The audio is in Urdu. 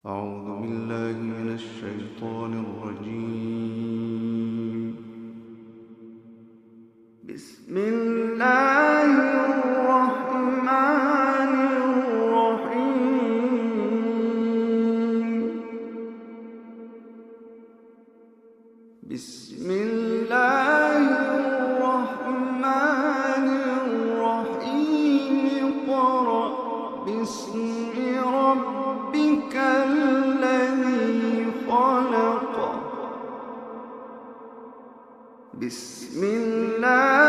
أعوذ بالله من الشيطان الرجيم. بسم الله الرحمن الرحيم. بسم الله الرحمن الرحيم. اقرأ باسم ربك الذي خلق. بسم الله